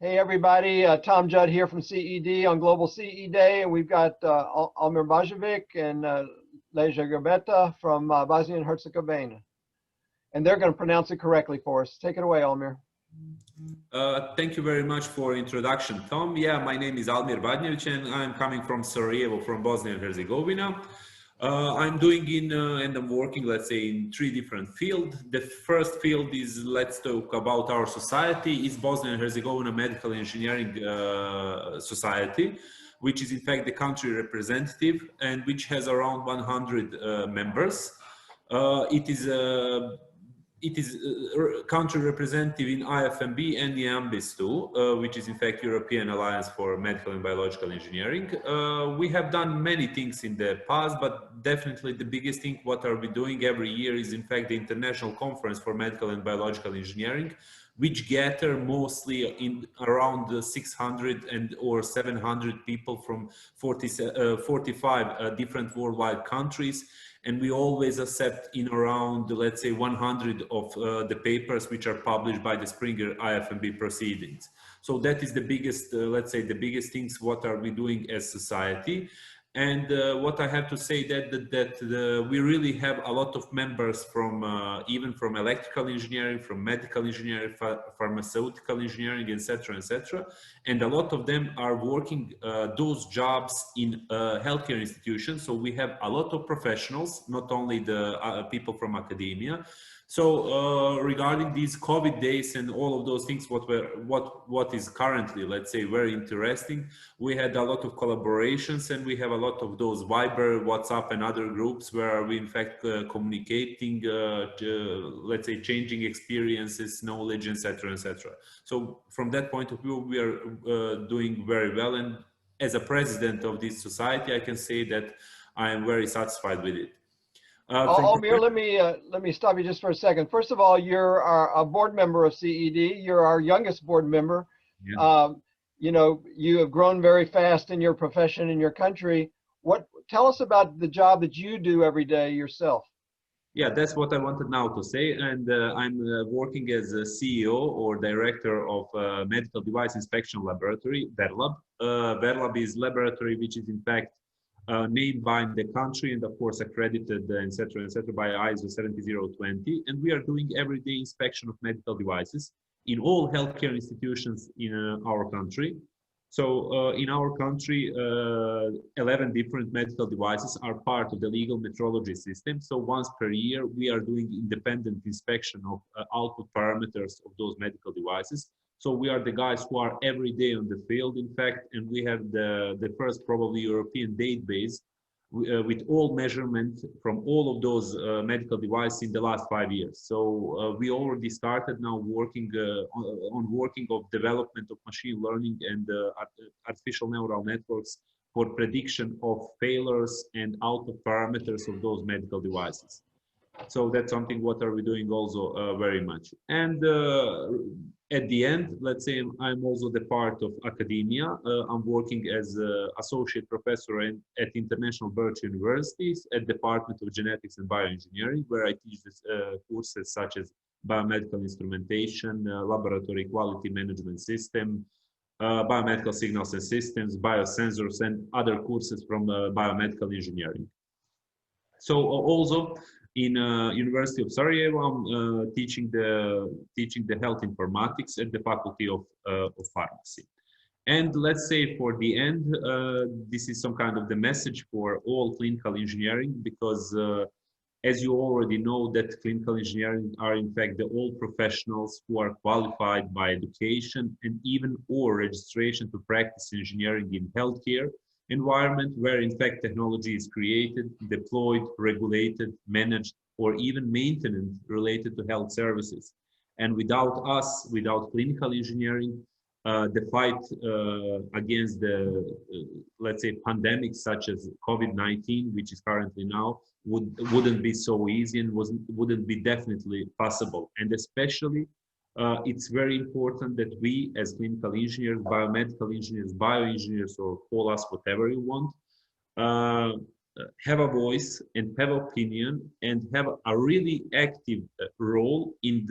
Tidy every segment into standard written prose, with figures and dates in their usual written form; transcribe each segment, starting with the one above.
Hey everybody, Tom Judd here from CED on Global CE Day, and we've got Almir Badnjevic and Lejla Gurbeta from Bosnia and Herzegovina, and they're going to pronounce it correctly for us. Take it away, Almir. Thank you very much for introduction, Tom. Yeah, my name is Almir Badnjevic and I'm coming from Sarajevo, from Bosnia and Herzegovina. I'm doing and I'm working, let's say, in three different fields. The first field is, let's talk about our society, is Bosnia and Herzegovina Medical Engineering Society, which is in fact the country representative and which has around 100 members. It is country representative in IFMB and the AMBIS too, which is in fact European Alliance for Medical and Biological Engineering. We have done many things in the past, but definitely the biggest thing what are we doing every year is in fact the International Conference for Medical and Biological Engineering, which gather mostly in around 600 or 700 people from 45 different worldwide countries. And we always accept in around, let's say, 100 of the papers which are published by the Springer IFMB proceedings. So that is the biggest, let's say, the biggest things what are we doing as society. And what I have to say that we really have a lot of members from even from electrical engineering, from medical engineering, pharmaceutical engineering, etc., etc. And a lot of them are working those jobs in healthcare institutions. So we have a lot of professionals, not only the people from academia. So regarding these COVID days and all of those things, what is currently, let's say, very interesting, we had a lot of collaborations and we have a lot of those Viber, WhatsApp and other groups where we in fact communicating, let's say, changing experiences, knowledge, etc., etc. So from that point of view, we are doing very well. And as a president of this society, I can say that I am very satisfied with it. Almir, let me stop you just for a second. First of all, you're a board member of CED. You're our youngest board member. Yeah. You know, you have grown very fast in your profession in your country. Tell us about the job that you do every day yourself. Yeah, that's what I wanted now to say. And I'm working as a CEO or director of Medical Device Inspection Laboratory, VERLAB. VERLAB is laboratory which is in fact named by the country and of course accredited, etc., by ISO 17020. And we are doing everyday inspection of medical devices in all healthcare institutions in our country. So in our country, 11 different medical devices are part of the legal metrology system. So once per year, we are doing independent inspection of output parameters of those medical devices. So we are the guys who are every day on the field, in fact, and we have the first probably European database with all measurements from all of those medical devices in the last 5 years. So we already started now working on working of development of machine learning and artificial neural networks for prediction of failures and output parameters of those medical devices. So that's something what are we doing also very much. And at the end, let's say I'm also the part of academia. I'm working as associate professor at international Birch universities at Department of Genetics and Bioengineering, where I teach this, courses such as biomedical instrumentation, laboratory quality management system, biomedical signals and systems, biosensors, and other courses from biomedical engineering. So also in University of Sarajevo, I'm teaching the health informatics at the Faculty of Pharmacy. And let's say for the end, this is some kind of the message for all clinical engineering, because as you already know, that clinical engineering are in fact the all professionals who are qualified by education and even or registration to practice engineering in healthcare environment, where in fact technology is created, deployed, regulated, managed, or even maintenance related to health services. And without us, without clinical engineering, the fight against the, let's say, pandemics such as COVID-19, which is currently now, wouldn't be so easy and wouldn't be definitely possible. And especially, it's very important that we as clinical engineers, biomedical engineers, bioengineers, or call us whatever you want, have a voice and have opinion and have a really active role in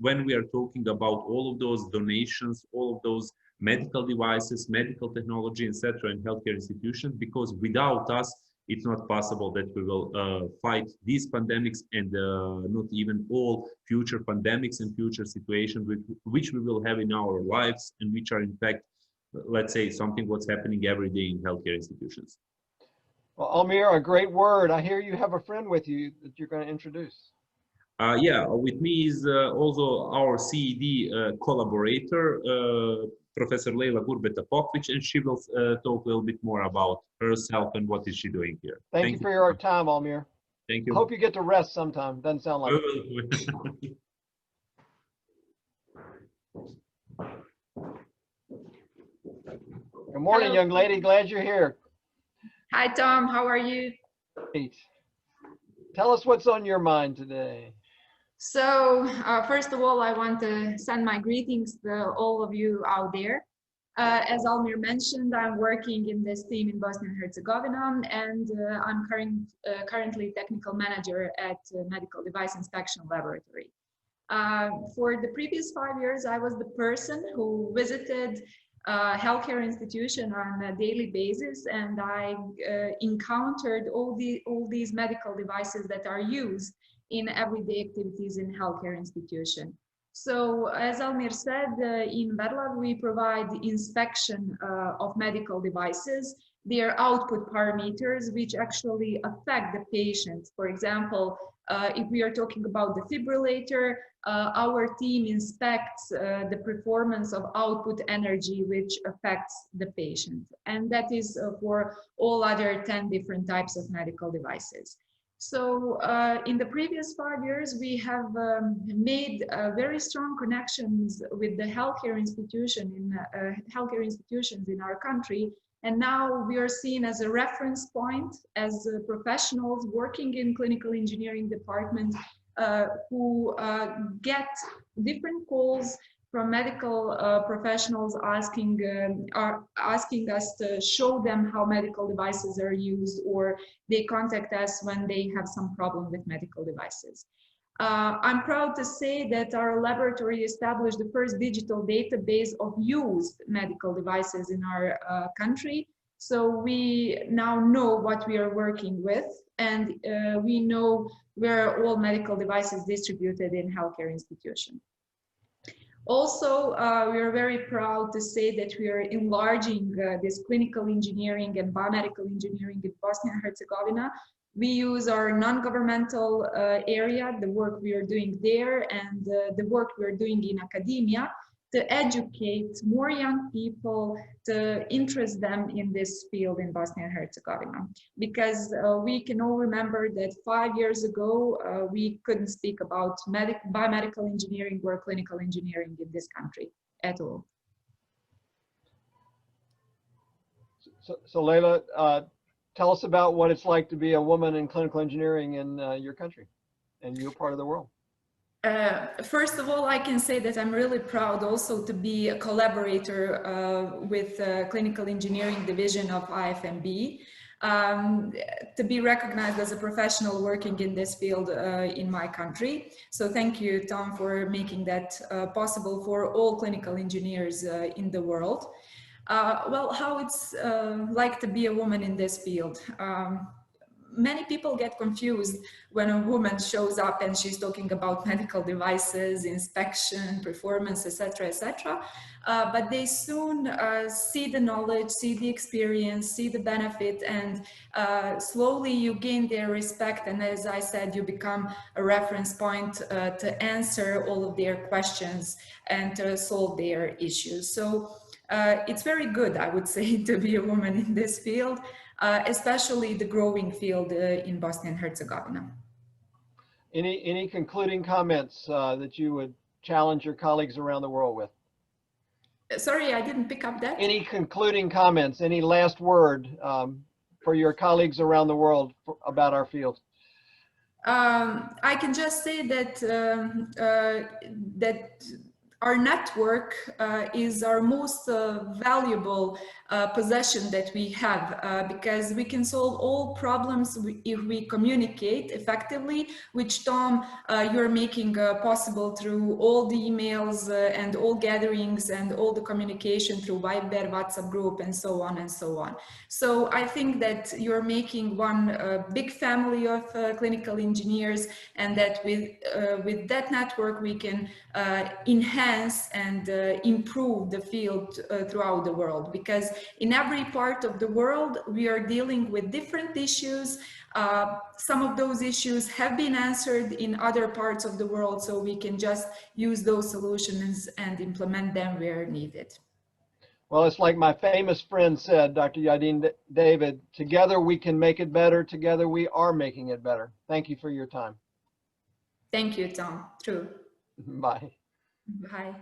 when we are talking about all of those donations, all of those medical devices, medical technology, etc., in healthcare institutions, because without us, it's not possible that we will fight these pandemics and not even all future pandemics and future situations which we will have in our lives and which are in fact, let's say, something what's happening every day in healthcare institutions. Well, Almir, a great word. I hear you have a friend with you that you're going to introduce. Yeah, with me is also our CED collaborator, Professor Lejla Gurbeta, and she will talk a little bit more about herself and what is she doing here. Thank you for your time, Almir. Thank you. I hope you get to rest sometime. Doesn't sound like it. Good morning, Hello. young lady. Glad you're here. Hi, Tom. How are you? Great. Tell us what's on your mind today. So, first of all, I want to send my greetings to all of you out there. As Almir mentioned, I'm working in this team in Bosnia and Herzegovina, and I'm currently technical manager at Medical Device Inspection Laboratory. For the previous 5 years, I was the person who visited healthcare institution on a daily basis, and I encountered all these medical devices that are used in everyday activities in healthcare institution. So, as Almir said, in Lejla we provide inspection of medical devices, their output parameters, which actually affect the patient. For example, if we are talking about the defibrillator, our team inspects the performance of output energy, which affects the patient. And that is for all other 10 different types of medical devices. So in the previous 5 years, we have made very strong connections with the healthcare institutions in our country. And now we are seen as a reference point as professionals working in clinical engineering department who get different calls from medical professionals asking us to show them how medical devices are used, or they contact us when they have some problem with medical devices. I'm proud to say that our laboratory established the first digital database of used medical devices in our country. So we now know what we are working with, and we know where all medical devices distributed in healthcare institutions. Also, we are very proud to say that we are enlarging this clinical engineering and biomedical engineering in Bosnia and Herzegovina. We use our non-governmental area, the work we are doing there, and the work we are doing in academia to educate more young people, to interest them in this field in Bosnia and Herzegovina. Because we can all remember that 5 years ago, we couldn't speak about biomedical engineering or clinical engineering in this country at all. So Lejla, tell us about what it's like to be a woman in clinical engineering in your country and your part of the world. First of all, I can say that I'm really proud also to be a collaborator with the clinical engineering division of IFMB, to be recognized as a professional working in this field in my country. So thank you, Tom, for making that possible for all clinical engineers in the world. Well, how it's like to be a woman in this field. Many people get confused when a woman shows up and she's talking about medical devices, inspection, performance, etc., etc. But they soon see the knowledge, see the experience, see the benefit, and slowly you gain their respect. And as I said, you become a reference point to answer all of their questions and to solve their issues. So it's very good, I would say, to be a woman in this field. Especially the growing field in Bosnia and Herzegovina. Any concluding comments that you would challenge your colleagues around the world with? Sorry, I didn't pick up that. Any concluding comments, any last word for your colleagues around the world about our field? I can just say that our network is our most valuable possession that we have, because we can solve all problems if we communicate effectively, which Tom, you're making possible through all the emails and all gatherings and all the communication through Viber, WhatsApp group, and so on and so on. So I think that you're making one big family of clinical engineers, and that with that network we can enhance and improve the field throughout the world, because in every part of the world we are dealing with different issues. Some of those issues have been answered in other parts of the world, so we can just use those solutions and implement them where needed. Well, it's like my famous friend said, Dr. Yadin David, together we can make it better. Together we are making it better. Thank you for your time. Thank you, Tom. True. Bye. Bye.